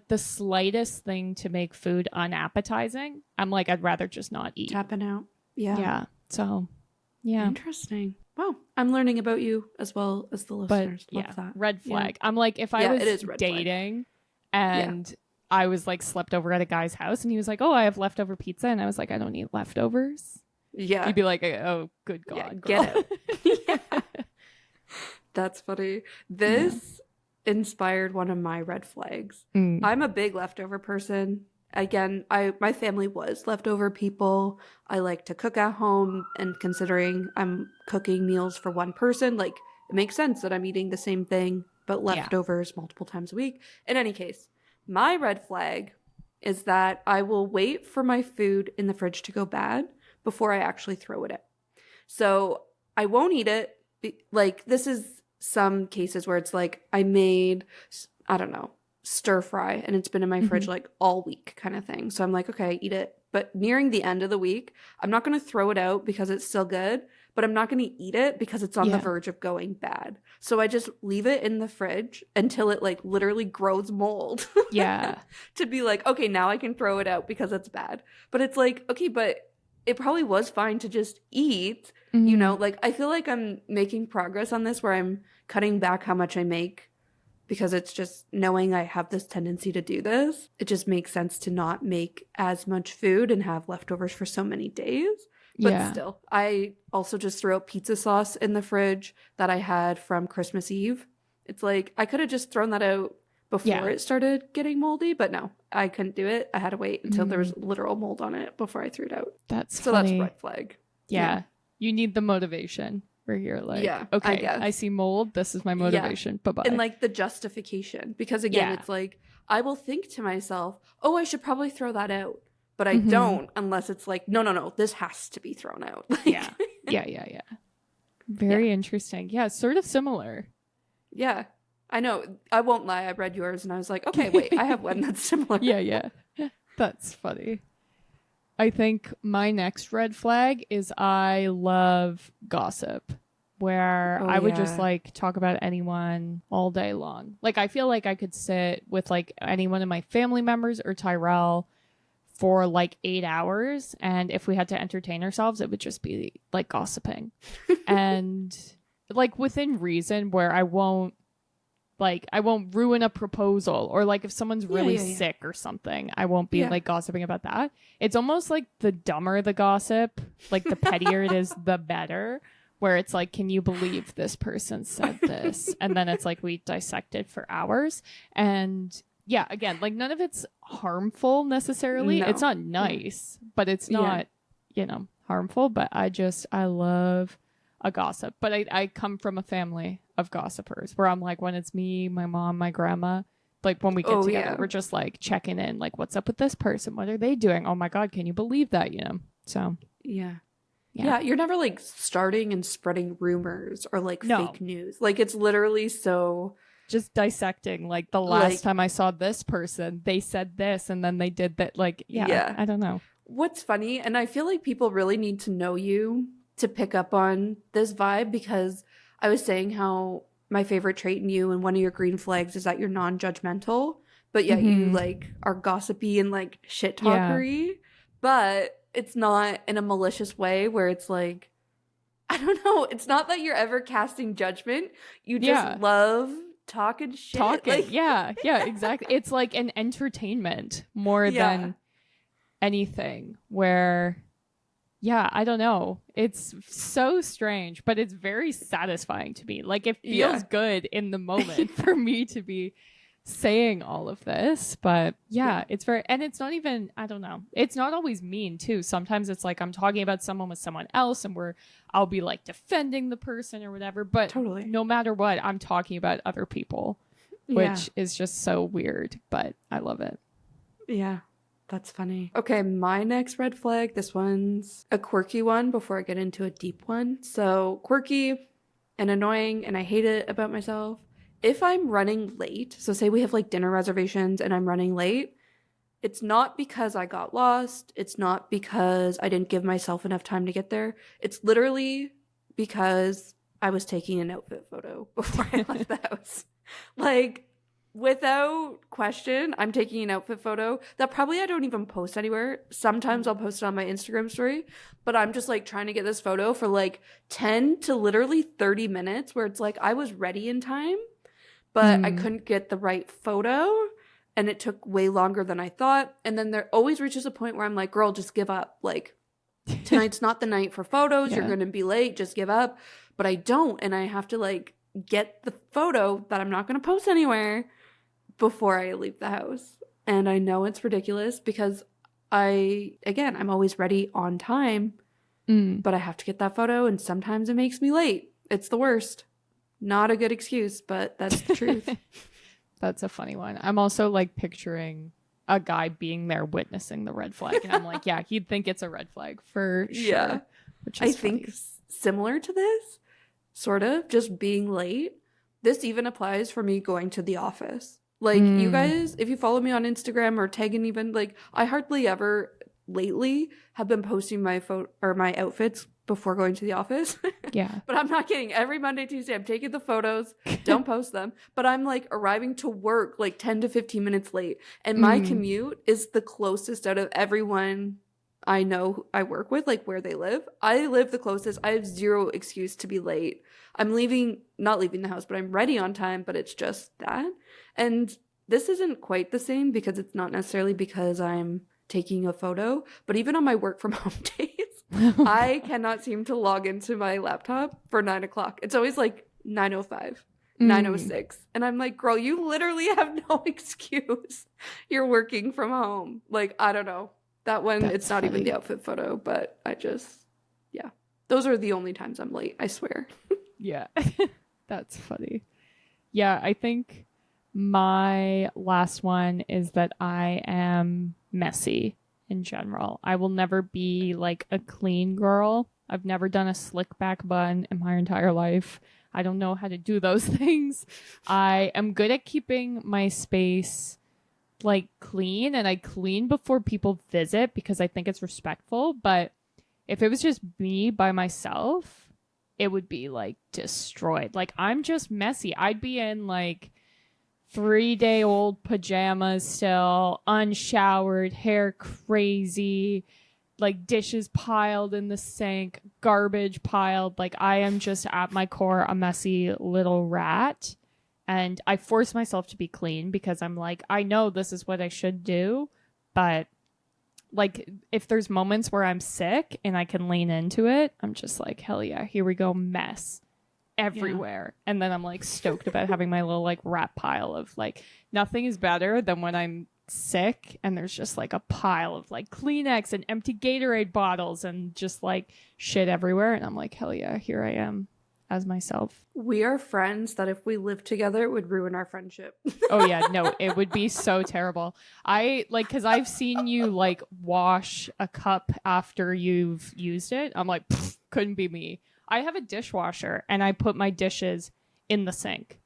the slightest thing to make food unappetizing, I'm like, I'd rather just not eat. Tapping out. Yeah. Yeah. So, yeah. Interesting. Wow. I'm learning about you as well as the listeners. Love that. Red flag. Yeah. I'm like, if I was dating and I was slept over at a guy's house and he was like, oh, I have leftover pizza. And I was like, I don't eat leftovers. Yeah. You'd be like, oh, good God. Get it. That's funny. This inspired one of my red flags. I'm a big leftover person. Again, my family was leftover people. I like to cook at home, and considering I'm cooking meals for one person, it makes sense that I'm eating the same thing but leftovers multiple times a week. In any case, my red flag is that I will wait for my food in the fridge to go bad before I actually throw it in. So I won't eat it. This is some cases where it's I made, I don't know, stir fry and it's been in my fridge all week kind of thing. So I'm like, okay, eat it. But nearing the end of the week, I'm not going to throw it out because it's still good, but I'm not going to eat it because it's on the verge of going bad. So I just leave it in the fridge until it literally grows mold. Yeah. To be okay, now I can throw it out because it's bad. But it's okay, but it probably was fine to just eat. You know, I feel like I'm making progress on this where I'm cutting back how much I make because it's just knowing I have this tendency to do this. It just makes sense to not make as much food and have leftovers for so many days. But still, I also just threw out pizza sauce in the fridge that I had from Christmas Eve. It's I could have just thrown that out before it started getting moldy, but no, I couldn't do it. I had to wait until there was literal mold on it before I threw it out. That's funny. That's red flag. Yeah. You need the motivation where you're okay, I see mold. This is my motivation. Bye-bye. And the justification, because again, it's I will think to myself, oh, I should probably throw that out. But I don't unless it's no, this has to be thrown out. Yeah. Very interesting. Yeah, sort of similar. Yeah. I know. I won't lie. I read yours and I was like, okay, wait, I have one that's similar. Yeah. That's funny. I think my next red flag is I love gossip. where I would just like talk about anyone all day long. Like I feel like I could sit with like any one of my family members or Tyrell for like 8 hours, and if we had to entertain ourselves, it would just be like gossiping. And like within reason, where I won't ruin a proposal, or like if someone's really sick or something, I won't be like gossiping about that. It's almost like the dumber the gossip, like the pettier it is, the better. Where it's like, can you believe this person said this? And then it's like we dissected for hours. And yeah, again, like none of it's harmful necessarily. No. It's not nice, but it's not, harmful. But I love a gossip. But I come from a family of gossipers where I'm like, when it's me, my mom, my grandma, like when we get together, we're just like checking in, like, what's up with this person? What are they doing? Oh my God, can you believe that? So. Yeah, you're never like starting and spreading rumors or like fake news. Like it's literally so just dissecting. Like the last time I saw this person, they said this and then they did that. Like, I don't know. What's funny, and I feel like people really need to know you to pick up on this vibe, because I was saying how my favorite trait in you and one of your green flags is that you're non-judgmental, but yet you like are gossipy and like shit talkery, but it's not in a malicious way where it's like, I don't know. It's not that you're ever casting judgment. You just love talking shit. Like, yeah, exactly. It's like an entertainment more than anything where, I don't know. It's so strange, but it's very satisfying to me. Like it feels good in the moment for me to be saying all of this, but it's very, and it's not even, I don't know, it's not always mean too. Sometimes it's like I'm talking about someone with someone else and I'll be like defending the person or whatever, but no matter what, I'm talking about other people, which is just so weird, but I love it. Yeah, that's funny. Okay, my next red flag, this one's a quirky one before I get into a deep one. So quirky and annoying, and I hate it about myself. If I'm running late, so say we have like dinner reservations and I'm running late, it's not because I got lost. It's not because I didn't give myself enough time to get there. It's literally because I was taking an outfit photo before I left the house. Like, without question, I'm taking an outfit photo that probably I don't even post anywhere. Sometimes I'll post it on my Instagram story, but I'm just like trying to get this photo for like 10 to literally 30 minutes where it's like I was ready in time, but I couldn't get the right photo and it took way longer than I thought. And then there always reaches a point where I'm like, girl, just give up. Like, tonight's not the night for photos. You're going to be late. Just give up. But I don't. And I have to like get the photo that I'm not going to post anywhere before I leave the house. And I know it's ridiculous because I'm always ready on time, but I have to get that photo and sometimes it makes me late. It's the worst. Not a good excuse, but that's the truth. That's a funny one. I'm also like picturing a guy being there witnessing the red flag. And I'm like, yeah, he'd think it's a red flag for sure. Yeah. Which is think similar to this, sort of, just being late. This even applies for me going to the office. Like, you guys, if you follow me on Instagram or tagging even, like, I hardly ever lately have been posting my my outfits before going to the office. Yeah. But I'm not kidding. Every Monday, Tuesday, I'm taking the photos, don't post them, but I'm like arriving to work like 10 to 15 minutes late. And my commute is the closest out of everyone I know I work with, like where they live. I live the closest. I have zero excuse to be late. I'm not leaving the house, but I'm ready on time, but it's just that. And this isn't quite the same because it's not necessarily because I'm taking a photo, but even on my work from home days, I cannot seem to log into my laptop for 9 o'clock. It's always like 9:05, 9:06. And I'm like, girl, you literally have no excuse. You're working from home. Like, I don't know. That one, it's not even the outfit photo, but those are the only times I'm late, I swear. Yeah, that's funny. Yeah, I think my last one is that I am messy in general. I will never be like a clean girl. I've never done a slick back bun in my entire life. I don't know how to do those things. I am good at keeping my space like clean, and I clean before people visit because I think it's respectful. But if it was just me by myself, it would be like destroyed. Like, I'm just messy. I'd be in like 3-day-old pajamas still, unshowered, hair crazy, like dishes piled in the sink, garbage piled. Like, I am just at my core a messy little rat. And I force myself to be clean because I'm like, I know this is what I should do. But like, if there's moments where I'm sick and I can lean into it, I'm just like, hell yeah, here we go, mess everywhere. Yeah. And then I'm like stoked about having my little like rat pile of like, nothing is better than when I'm sick and there's just like a pile of like Kleenex and empty Gatorade bottles and just like shit everywhere. And I'm like, hell yeah, here I am as myself. We are friends that if we lived together, it would ruin our friendship. Oh yeah, no, it would be so terrible. I like, because I've seen you like wash a cup after you've used it. I'm like, couldn't be me. I have a dishwasher and I put my dishes in the sink.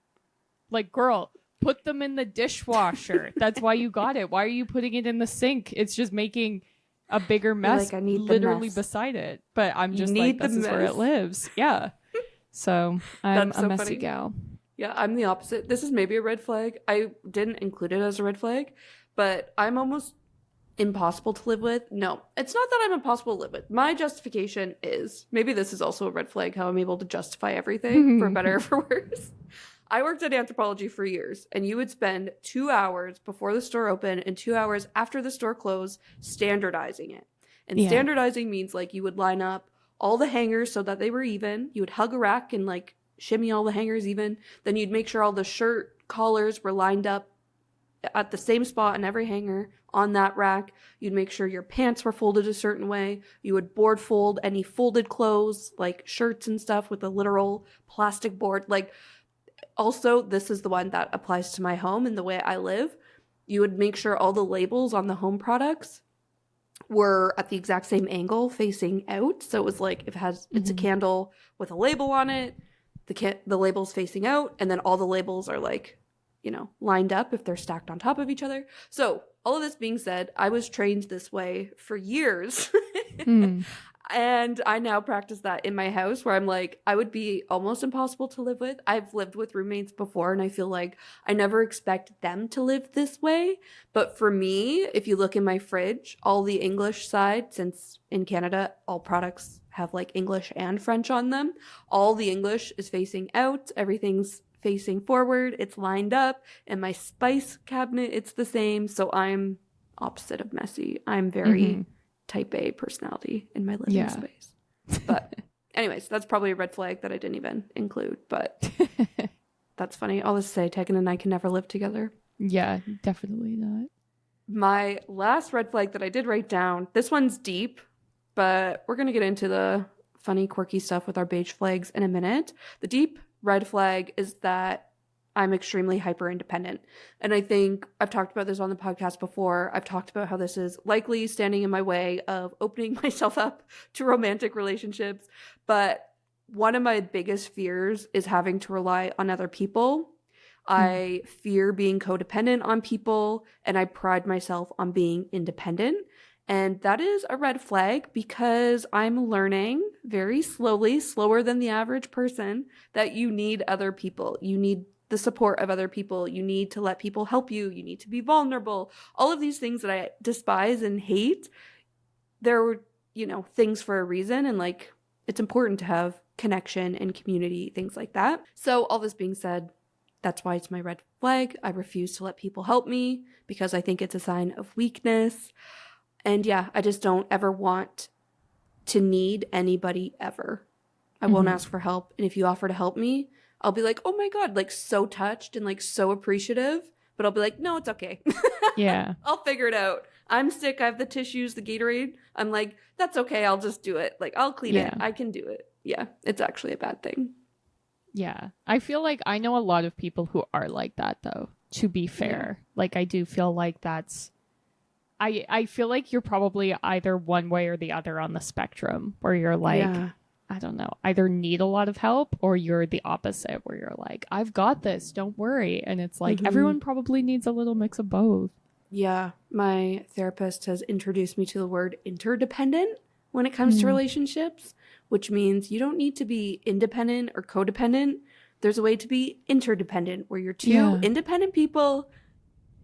Like, girl, put them in the dishwasher. That's why you got it. Why are you putting it in the sink? It's just making a bigger mess, like, I need literally beside it. But I'm just like, this is where it lives. Yeah. So I'm a messy gal. Yeah, I'm the opposite. This is maybe a red flag. I didn't include it as a red flag, but I'm almost impossible to live with. No, it's not that I'm impossible to live with. My justification is, maybe this is also a red flag, how I'm able to justify everything for better or for worse. I worked at Anthropologie for years, and you would spend 2 hours before the store opened and 2 hours after the store closed standardizing it. And standardizing means like you would line up all the hangers so that they were even. You would hug a rack and like shimmy all the hangers even. Then you'd make sure all the shirt collars were lined up at the same spot in every hanger on that rack. You'd make sure your pants were folded a certain way. You would board fold any folded clothes like shirts and stuff with a literal plastic board. Like, also, this is the one that applies to my home and the way I live. You would make sure all the labels on the home products were at the exact same angle facing out. So it was like, if it has, it's a candle with a label on it, the label's facing out, and then all the labels are like, you know, lined up if they're stacked on top of each other. So all of this being said, I was trained this way for years. And I now practice that in my house where I'm like, I would be almost impossible to live with. I've lived with roommates before and I feel like I never expect them to live this way. But for me, if you look in my fridge, all the English side, since in Canada, all products have like English and French on them, all the English is facing out. Everything's facing forward. It's lined up. And my spice cabinet, it's the same. So I'm opposite of messy. I'm very type A personality in my living space. But anyways, that's probably a red flag that I didn't even include, but that's funny. All this to say, Tegan and I can never live together. Yeah, definitely not. My last red flag that I did write down, this one's deep, but we're going to get into the funny, quirky stuff with our beige flags in a minute. The deep red flag is that I'm extremely hyper independent. And I think I've talked about this on the podcast before. I've talked about how this is likely standing in my way of opening myself up to romantic relationships. But one of my biggest fears is having to rely on other people. I fear being codependent on people, and I pride myself on being independent. And that is a red flag because I'm learning very slowly, slower than the average person, that you need other people. You need the support of other people. You need to let people help you. You need to be vulnerable. All of these things that I despise and hate, there were, you know, things for a reason. And like, it's important to have connection and community, things like that. So all this being said, that's why it's my red flag. I refuse to let people help me because I think it's a sign of weakness. And yeah, I just don't ever want to need anybody ever. I won't ask for help. And if you offer to help me, I'll be like, oh my God, like so touched and like so appreciative. But I'll be like, no, it's okay. Yeah. I'll figure it out. I'm sick. I have the tissues, the Gatorade. I'm like, that's okay. I'll just do it. Like, I'll clean it. I can do it. Yeah. It's actually a bad thing. Yeah. I feel like I know a lot of people who are like that, though, to be fair. Like, I do feel like that's, I feel like you're probably either one way or the other on the spectrum where you're like, I don't know, either need a lot of help or you're the opposite where you're like, I've got this, don't worry. And it's like, everyone probably needs a little mix of both. Yeah. My therapist has introduced me to the word interdependent when it comes to relationships, which means you don't need to be independent or codependent. There's a way to be interdependent, where you're two independent people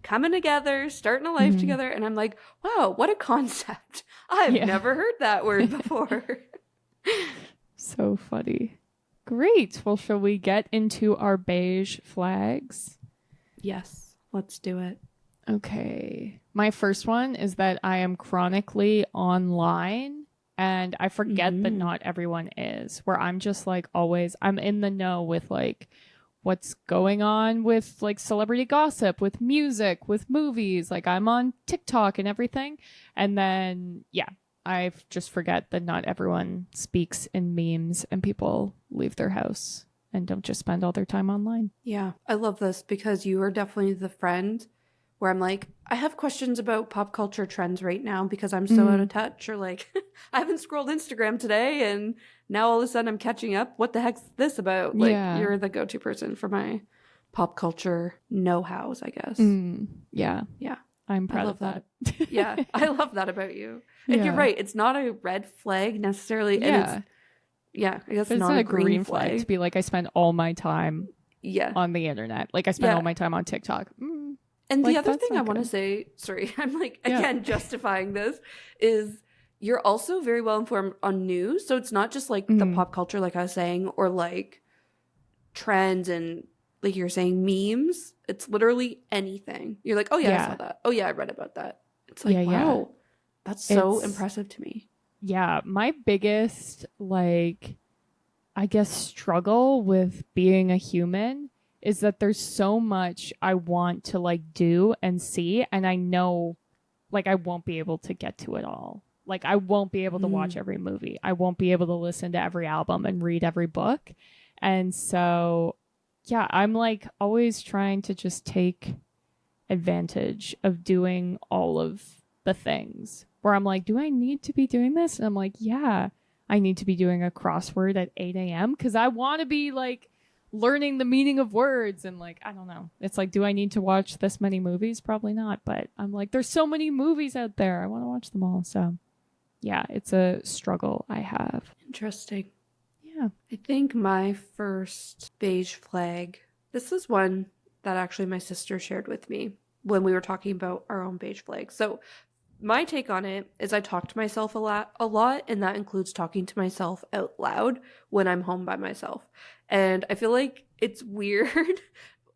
coming together, starting a life together. And I'm like, wow, what a concept. I've never heard that word before. So funny. Great. Well, shall we get into our beige flags? Yes, let's do it. Okay. My first one is that I am chronically online and I forget that not everyone is, where I'm just like always, I'm in the know with like what's going on with like celebrity gossip, with music, with movies. Like I'm on TikTok and everything. And then, I just forget that not everyone speaks in memes and people leave their house and don't just spend all their time online. Yeah, I love this because you are definitely the friend where I'm like, I have questions about pop culture trends right now because I'm so out of touch, or like, I haven't scrolled Instagram today and now all of a sudden I'm catching up. What the heck's this about? Like, you're the go-to person for my pop culture know-hows, I guess. Yeah. I'm proud of that. Yeah, I love that about you. And you're right. It's not a red flag necessarily. And I guess it's not a green flag to be like, I spend all my time on the internet. Like I spend all my time on TikTok. And like, the other thing I want to say, sorry, I'm like, again, justifying this, is you're also very well informed on news. So it's not just like the pop culture, like I was saying, or like trends and like you're saying memes. It's literally anything. You're like, oh yeah, I saw that. Oh yeah, I read about that. It's like, wow, that's so impressive to me. Yeah, my biggest, like, I guess, struggle with being a human is that there's so much I want to like do and see, and I know like I won't be able to get to it all. Like I won't be able to watch every movie. I won't be able to listen to every album and read every book. And so I'm like always trying to just take advantage of doing all of the things where I'm like, do I need to be doing this? And I'm like, yeah, I need to be doing a crossword at 8 a.m. because I want to be like learning the meaning of words. And like, I don't know. It's like, do I need to watch this many movies? Probably not. But I'm like, there's so many movies out there. I want to watch them all. So yeah, it's a struggle I have. Interesting. Yeah. I think my first beige flag, this is one that actually my sister shared with me when we were talking about our own beige flags. So my take on it is I talk to myself a lot, and that includes talking to myself out loud when I'm home by myself. And I feel like it's weird.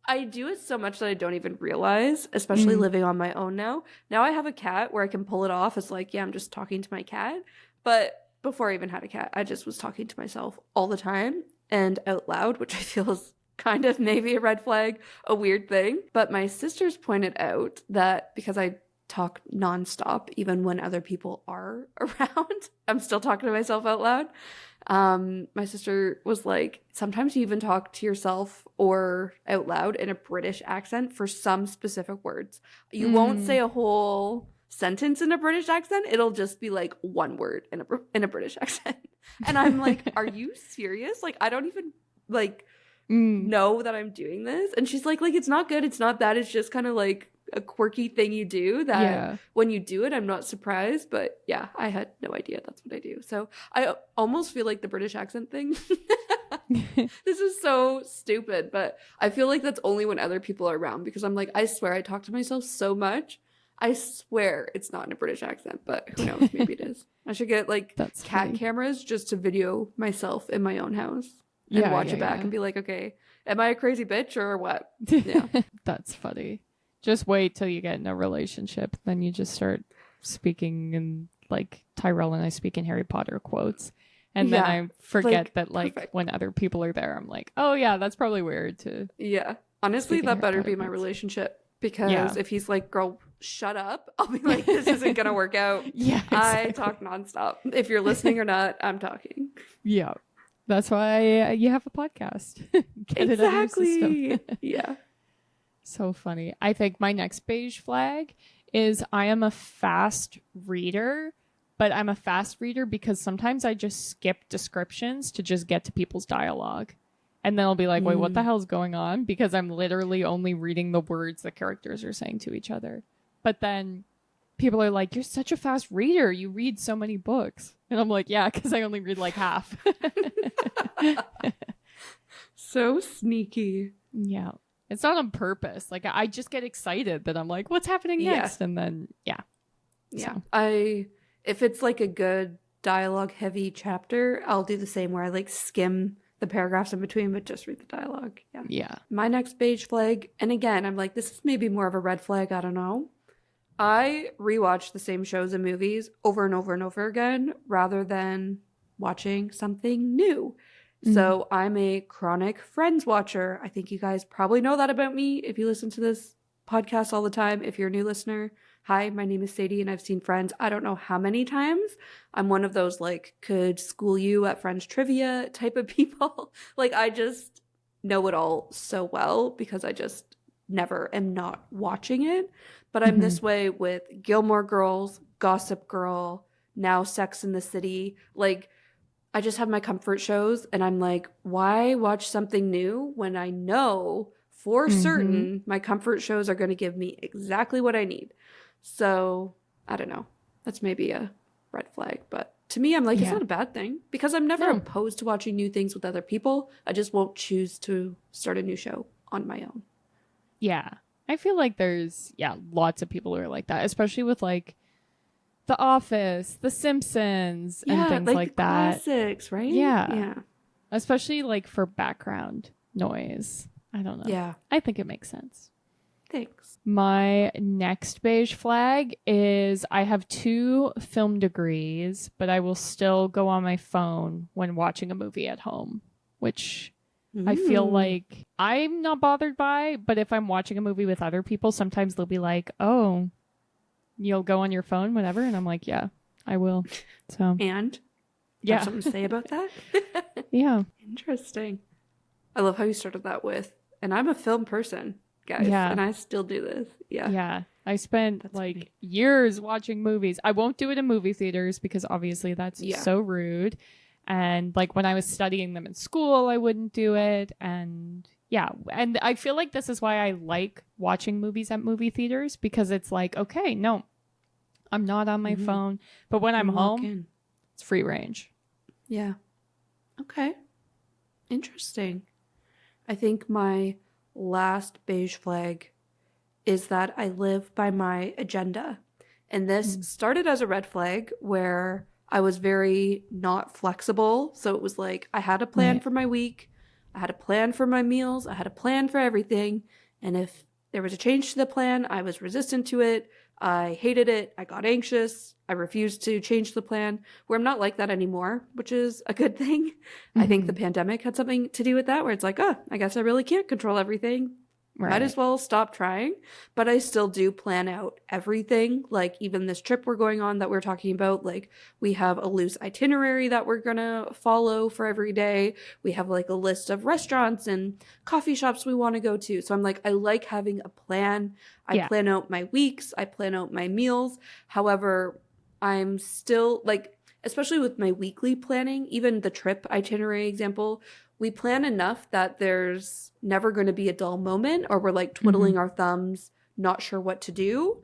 I do it so much that I don't even realize, especially living on my own now. Now I have a cat where I can pull it off as like, yeah, I'm just talking to my cat. But before I even had a cat, I just was talking to myself all the time and out loud, which I feel is kind of maybe a red flag, a weird thing. But my sisters pointed out that because I talk nonstop, even when other people are around, I'm still talking to myself out loud. My sister was like, sometimes you even talk to yourself or out loud in a British accent for some specific words. You won't say a whole sentence in a British accent. It'll just be like one word in a British accent. And I'm like, are you serious? Like, I don't even like know that I'm doing this. And she's like, it's not good. It's not that. It's just kind of like a quirky thing you do that when you do it, I'm not surprised. But yeah, I had no idea that's what I do. So I almost feel like the British accent thing. This is so stupid, but I feel like that's only when other people are around, because I'm like, I swear I talk to myself so much. I swear it's not in a British accent, but who knows? Maybe it is. I should get like cat cameras just to video myself in my own house and watch it back and be like, okay, am I a crazy bitch or what? Yeah. That's funny. Just wait till you get in a relationship. Then you just start speaking in like Tyrell and I speak in Harry Potter quotes. And then I forget that like when other people are there, I'm like, oh yeah, that's probably weird too. Yeah. Honestly, that better be my relationship, because if he's like, girl, shut up, I'll be like, this isn't going to work out. Yeah. Exactly. I talk nonstop. If you're listening or not, I'm talking. Yeah. That's why you have a podcast. Get it out of your system. Yeah. So funny. I think my next beige flag is I am a fast reader, but I'm a fast reader because sometimes I just skip descriptions to just get to people's dialogue. And then I'll be like, wait, what the hell is going on? Because I'm literally only reading the words the characters are saying to each other. But then people are like, you're such a fast reader. You read so many books. And I'm like, yeah, because I only read like half. So sneaky. Yeah. It's not on purpose. Like, I just get excited that I'm like, what's happening next? And then, yeah. Yeah. So. If it's like a good dialogue heavy chapter, I'll do the same where I like skim the paragraphs in between, but just read the dialogue. Yeah. Yeah. My next beige flag, and again, I'm like, this is maybe more of a red flag. I don't know. I rewatch the same shows and movies over and over and over again rather than watching something new. So I'm a chronic Friends watcher. I think you guys probably know that about me if you listen to this podcast all the time. If you're a new listener, hi, my name is Sadie and I've seen Friends I don't know how many times. I'm one of those like could school you at Friends trivia type of people. Like I just know it all so well because I just never am not watching it. But I'm this way with Gilmore Girls, Gossip Girl, now Sex and the City. Like I just have my comfort shows and I'm like, why watch something new when I know for certain my comfort shows are going to give me exactly what I need. So I don't know. That's maybe a red flag. But to me, I'm like, it's not a bad thing because I'm never opposed to watching new things with other people. I just won't choose to start a new show on my own. Yeah. I feel like there's, lots of people who are like that, especially with like The Office, The Simpsons, and things like that. Classics, right? Yeah. Especially like for background noise. I don't know. Yeah. I think it makes sense. Thanks. My next beige flag is I have 2 film degrees, but I will still go on my phone when watching a movie at home, which I feel like I'm not bothered by. But if I'm watching a movie with other people, sometimes they'll be like, oh, you'll go on your phone, whatever. And I'm like, yeah, I will. So and have something to say about that? Yeah. Interesting. I love how you started that with, and I'm a film person, guys, and I still do this. Yeah. I spent years watching movies. I won't do it in movie theaters because obviously that's so rude. And like when I was studying them in school, I wouldn't do it. And and I feel like this is why I like watching movies at movie theaters because it's like, okay, no, I'm not on my phone. But when I'm home, it's free range. Yeah. Okay. Interesting. I think my last beige flag is that I live by my agenda. And this started as a red flag where I was very not flexible. So it was like I had a plan for my week. I had a plan for my meals. I had a plan for everything. And if there was a change to the plan, I was resistant to it. I hated it. I got anxious. I refused to change the plan, where I'm not like that anymore, which is a good thing. I think the pandemic had something to do with that, where it's like, oh, I guess I really can't control everything. Right. Might as well stop trying. But I still do plan out everything. Like even this trip we're going on that we're talking about, like we have a loose itinerary that we're going to follow for every day. We have like a list of restaurants and coffee shops we want to go to. So I'm like, I like having a plan. I plan out my weeks. I plan out my meals. However, I'm still like, especially with my weekly planning, even the trip itinerary example, we plan enough that there's never going to be a dull moment or we're like twiddling our thumbs, not sure what to do.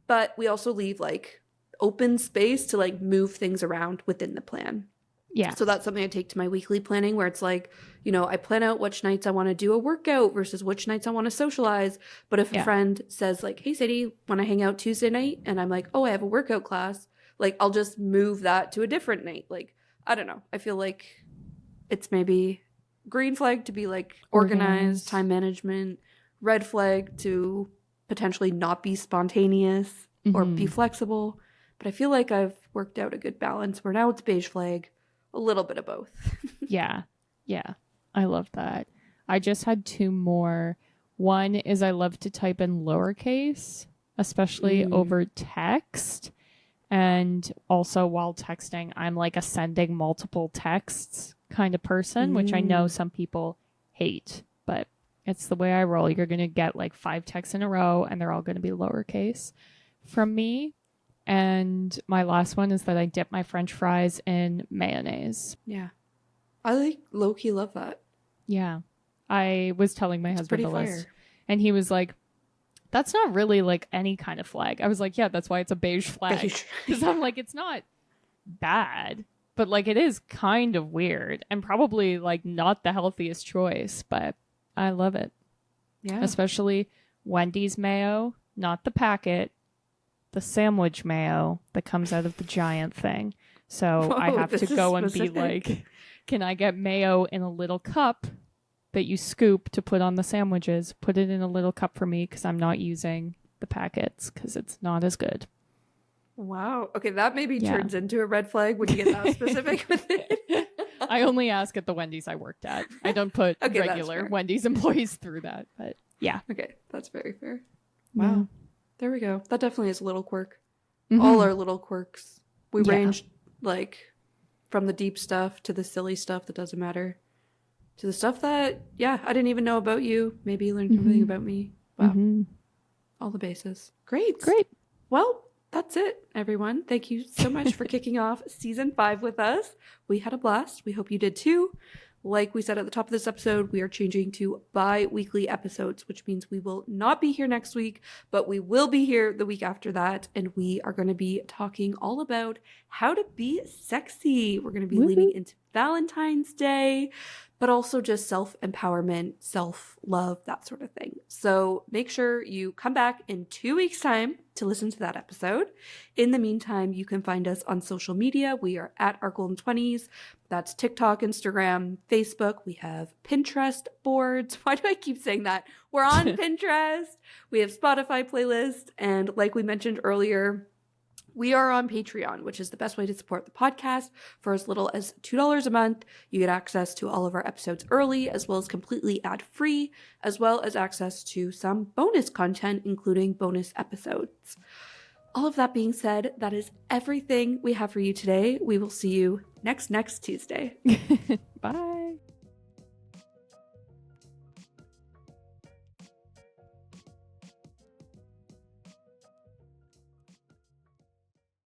But we also leave like open space to like move things around within the plan. Yeah. So that's something I take to my weekly planning where it's like, you know, I plan out which nights I want to do a workout versus which nights I want to socialize. But if a friend says like, hey, Sadie, want to hang out Tuesday night? And I'm like, oh, I have a workout class. Like, I'll just move that to a different night. Like, I don't know. I feel like it's maybe green flag to be like organized, time management, red flag to potentially not be spontaneous or be flexible. But I feel like I've worked out a good balance where now it's beige flag, a little bit of both. Yeah. I love that. I just had 2 more. One is I love to type in lowercase, especially over text. And also while texting, I'm like a sending multiple texts kind of person, which I know some people hate, but it's the way I roll. You're going to get like 5 texts in a row and they're all going to be lowercase from me. And my last one is that I dip my French fries in mayonnaise. Yeah. I like low-key love that. Yeah. I was telling my husband the list and he was like, that's not really like any kind of flag. I was like, yeah, that's why it's a beige flag. Because I'm like, it's not bad. But like it is kind of weird and probably like not the healthiest choice, but I love it. Yeah. Especially Wendy's mayo, not the packet, the sandwich mayo that comes out of the giant thing. So Whoa, I have to go and specific. be like, can I get mayo in a little cup that you scoop to put on the sandwiches? Put it in a little cup for me because I'm not using the packets because it's not as good. Wow. Okay, that maybe turns into a red flag when you get that specific with it. I only ask at the Wendy's I worked at. I don't put regular Wendy's employees through that, but yeah. Okay, that's very fair. Wow. Yeah. There we go. That definitely is a little quirk. All our little quirks. We range like from the deep stuff to the silly stuff that doesn't matter to the stuff that, I didn't even know about you. Maybe you learned something about me. Wow. All the bases. Great. Well, that's it, everyone. Thank you so much for kicking off season 5 with us. We had a blast. We hope you did too. Like we said at the top of this episode, we are changing to bi-weekly episodes, which means we will not be here next week, but we will be here the week after that. And we are going to be talking all about how to be sexy. We're going to be leaning into Valentine's Day, but also just self-empowerment, self-love, that sort of thing. So make sure you come back in 2 weeks' time to listen to that episode. In the meantime, you can find us on social media. We are at Our Golden 20s. That's TikTok, Instagram, Facebook. We have Pinterest boards. Why do I keep saying that? We're on Pinterest. We have Spotify playlists. And like we mentioned earlier, we are on Patreon, which is the best way to support the podcast. For as little as $2 a month, you get access to all of our episodes early, as well as completely ad-free, as well as access to some bonus content, including bonus episodes. All of that being said, that is everything we have for you today. We will see you next Tuesday. Bye.